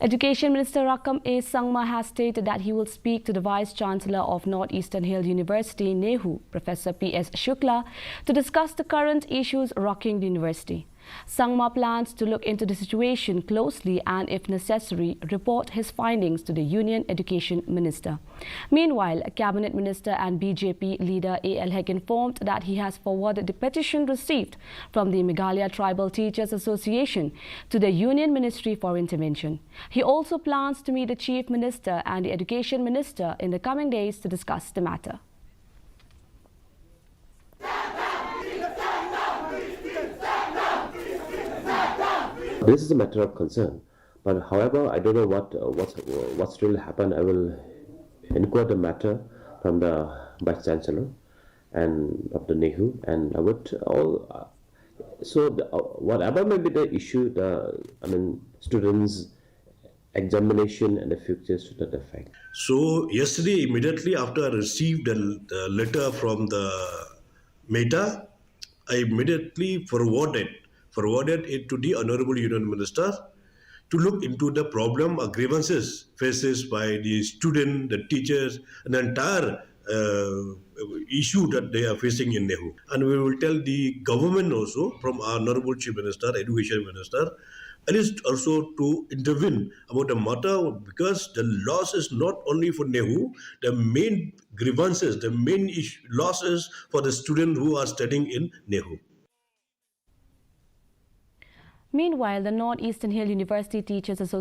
Education Minister Rakkam Sangma has stated that he will speak to the Vice-Chancellor of Northeastern Hill University, Nehu, Professor P.S. Shukla, to discuss the current issues rocking the university. Sangma plans to look into the situation closely and, if necessary, report his findings to the Union Education Minister. Meanwhile, Cabinet Minister and BJP leader A.L. Hek informed that he has forwarded the petition received from the Meghalaya Tribal Teachers Association to the Union Ministry for intervention. He also plans to meet the Chief Minister and the Education Minister in the coming days to discuss the matter. This is a matter of concern, but however, I don't know what's really happened. I will inquire the matter from the Vice Chancellor and of the Nehu, and I would whatever may be the issue, students' examination and the future student effect. So yesterday, immediately after I received the letter from the Meta, I immediately forwarded it to the Honorable Union Minister to look into the problem or grievances faces by the student, the teachers, and the entire issue that they are facing in Nehu. And we will tell the government also, from our Honorable Chief Minister, Education Minister, and is also to intervene about the matter, because the loss is not only for Nehu, the main grievances, the main loss is for the students who are studying in Nehu. Meanwhile, the Northeastern Hill University Teachers Association